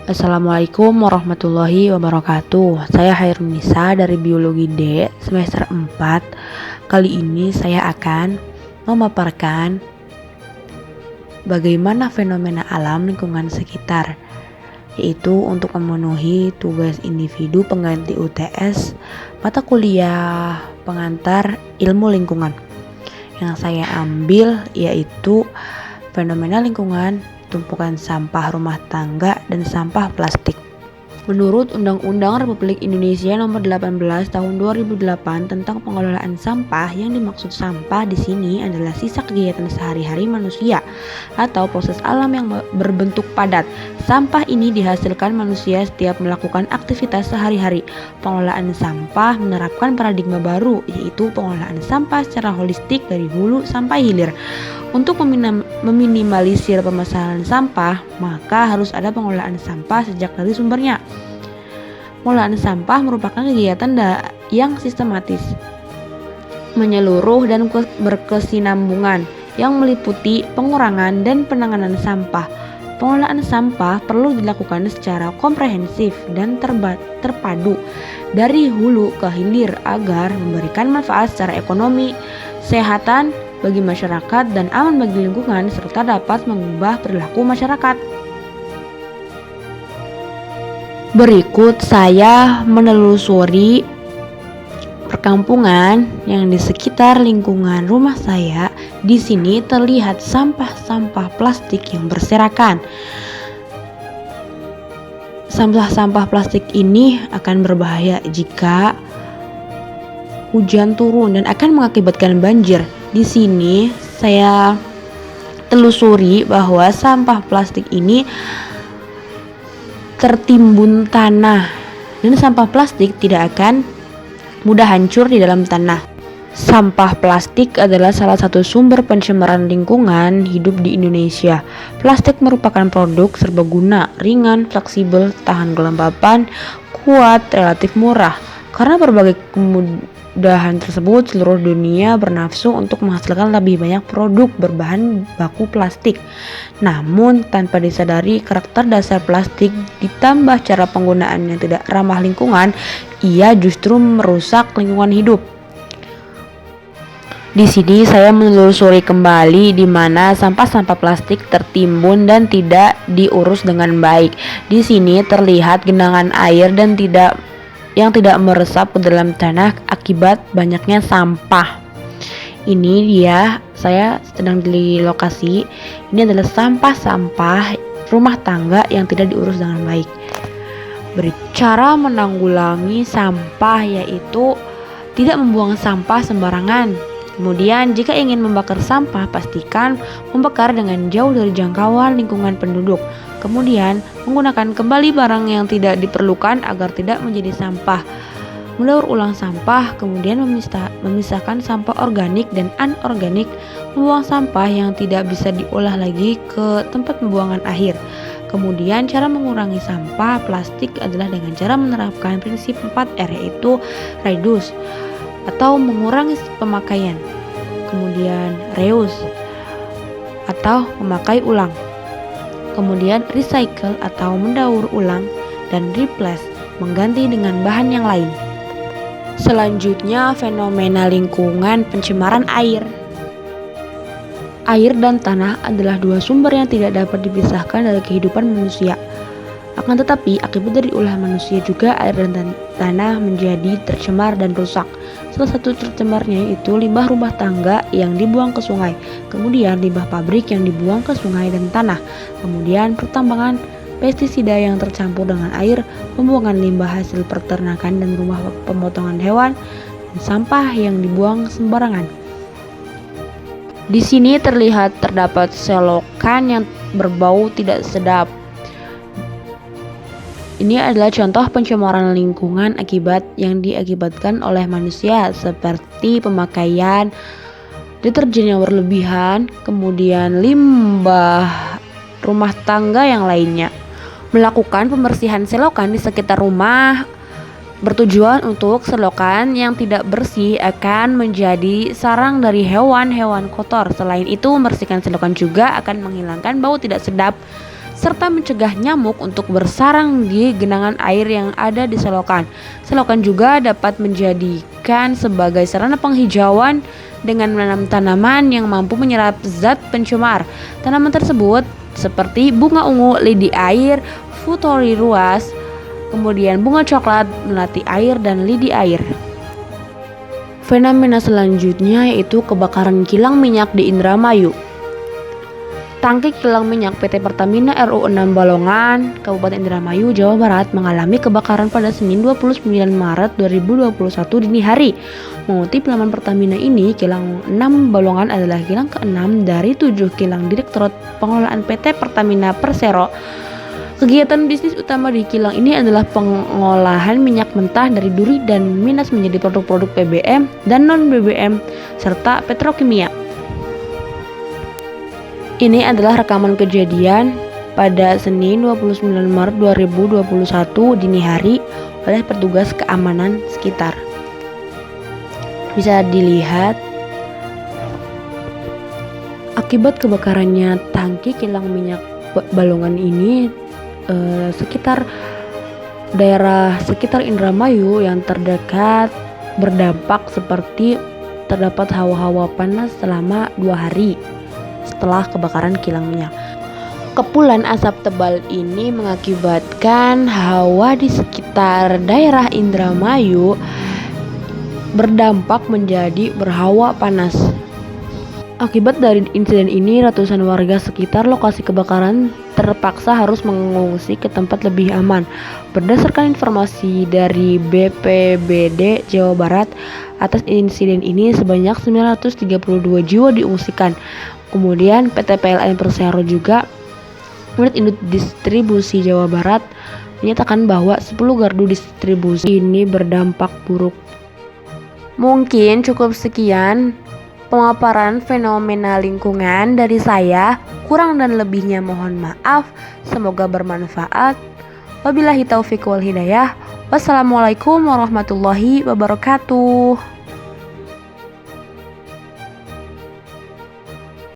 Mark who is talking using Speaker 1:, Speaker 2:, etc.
Speaker 1: Assalamualaikum warahmatullahi wabarakatuh. Saya Hairunisa dari Biologi D semester 4. Kali ini saya akan memaparkan bagaimana fenomena alam lingkungan sekitar, yaitu untuk memenuhi tugas individu pengganti UTS mata kuliah pengantar ilmu lingkungan. Yang saya ambil yaitu fenomena lingkungan, tumpukan sampah rumah tangga, dan sampah plastik. Menurut Undang-Undang Republik Indonesia Nomor 18 Tahun 2008 tentang pengelolaan sampah, yang dimaksud sampah di sini adalah sisa kegiatan sehari-hari manusia atau proses alam yang berbentuk padat. Sampah ini dihasilkan manusia setiap melakukan aktivitas sehari-hari. Pengelolaan sampah menerapkan paradigma baru, yaitu pengelolaan sampah secara holistik dari hulu sampai hilir. Untuk meminimalisir permasalahan sampah, maka harus ada pengelolaan sampah sejak dari sumbernya. Pengelolaan sampah merupakan kegiatan yang sistematis, menyeluruh, dan berkesinambungan yang meliputi pengurangan dan penanganan sampah. Pengelolaan sampah perlu dilakukan secara komprehensif dan terpadu dari hulu ke hilir agar memberikan manfaat secara ekonomi, kesehatan bagi masyarakat, dan aman bagi lingkungan, serta dapat mengubah perilaku masyarakat. Berikut saya menelusuri perkampungan yang di sekitar lingkungan rumah saya. Di sini terlihat sampah-sampah plastik yang berserakan. Sampah-sampah plastik ini akan berbahaya jika hujan turun dan akan mengakibatkan banjir. Di sini saya telusuri bahwa sampah plastik ini tertimbun tanah, dan sampah plastik tidak akan mudah hancur di dalam tanah. Sampah plastik adalah salah satu sumber pencemaran lingkungan hidup di Indonesia. Plastik merupakan produk serbaguna, ringan, fleksibel, tahan kelembapan, kuat, relatif murah. Karena berbagai kemudahan tersebut, seluruh dunia bernafsu untuk menghasilkan lebih banyak produk berbahan baku plastik. Namun, tanpa disadari karakter dasar plastik ditambah cara penggunaan yang tidak ramah lingkungan, ia justru merusak lingkungan hidup. Di sini saya menelusuri kembali di mana sampah-sampah plastik tertimbun dan tidak diurus dengan baik. Di sini terlihat genangan air yang tidak meresap ke dalam tanah akibat banyaknya sampah. Ini dia, saya sedang di lokasi. Ini adalah sampah-sampah rumah tangga yang tidak diurus dengan baik. Cara menanggulangi sampah yaitu tidak membuang sampah sembarangan. Kemudian, jika ingin membakar sampah, pastikan membakar dengan jauh dari jangkauan lingkungan penduduk. Kemudian, menggunakan kembali barang yang tidak diperlukan agar tidak menjadi sampah. Mendaur ulang sampah, kemudian memisahkan sampah organik dan anorganik. Membuang sampah yang tidak bisa diolah lagi ke tempat pembuangan akhir. Kemudian, cara mengurangi sampah plastik adalah dengan cara menerapkan prinsip 4R, yaitu reduce atau mengurangi pemakaian. Kemudian reuse atau memakai ulang. Kemudian recycle atau mendaur ulang, dan replace mengganti dengan bahan yang lain. Selanjutnya, fenomena lingkungan pencemaran air. Air dan tanah adalah dua sumber yang tidak dapat dipisahkan dari kehidupan manusia. Akan tetapi, akibat dari ulah manusia juga air dan tanah menjadi tercemar dan rusak. Salah satu tercemarnya yaitu limbah rumah tangga yang dibuang ke sungai, kemudian limbah pabrik yang dibuang ke sungai dan tanah, kemudian pertambangan, pestisida yang tercampur dengan air, pembuangan limbah hasil peternakan dan rumah pemotongan hewan, dan sampah yang dibuang sembarangan. Di sini terdapat selokan yang berbau tidak sedap. Ini adalah contoh pencemaran lingkungan yang diakibatkan oleh manusia, seperti pemakaian deterjen yang berlebihan, kemudian limbah rumah tangga yang lainnya. Melakukan pembersihan selokan di sekitar rumah bertujuan untuk selokan yang tidak bersih akan menjadi sarang dari hewan-hewan kotor. Selain itu, membersihkan selokan juga akan menghilangkan bau tidak sedap serta mencegah nyamuk untuk bersarang di genangan air yang ada di selokan. Selokan juga dapat menjadikan sebagai sarana penghijauan dengan menanam tanaman yang mampu menyerap zat pencemar. Tanaman tersebut seperti bunga ungu, lidi air, futori ruas, kemudian bunga coklat, melati air, dan lidi air. Fenomena selanjutnya yaitu kebakaran kilang minyak di Indramayu. Tangki kilang minyak PT Pertamina RU 6 Balongan, Kabupaten Indramayu, Jawa Barat mengalami kebakaran pada Senin 29 Maret 2021 dini hari. Mengutip laman Pertamina ini, kilang 6 Balongan adalah kilang ke-6 dari 7 kilang Direktorat Pengelolaan PT Pertamina Persero. Kegiatan bisnis utama di kilang ini adalah pengolahan minyak mentah dari duri dan minas menjadi produk-produk BBM dan non-BBM serta petrokimia. Ini adalah rekaman kejadian pada Senin 29 Maret 2021 dini hari oleh petugas keamanan sekitar. Bisa dilihat akibat kebakarannya tangki kilang minyak Balongan ini, sekitar daerah sekitar Indramayu yang terdekat berdampak seperti terdapat hawa-hawa panas selama 2 hari setelah kebakaran kilang minyak. Kepulan asap tebal ini mengakibatkan hawa di sekitar daerah Indramayu berdampak menjadi berhawa panas. Akibat dari insiden ini, ratusan warga sekitar lokasi kebakaran terpaksa harus mengungsi ke tempat lebih aman. Berdasarkan informasi dari BPBD Jawa Barat, atas insiden ini sebanyak 932 jiwa diungsikan. Kemudian PT PLN Persero juga, unit induk distribusi Jawa Barat, menyatakan bahwa 10 gardu distribusi ini berdampak buruk. Mungkin cukup sekian pemaparan fenomena lingkungan dari saya. Kurang dan lebihnya mohon maaf. Semoga bermanfaat. Wabillahi taufiq wal hidayah. Wassalamualaikum warahmatullahi wabarakatuh.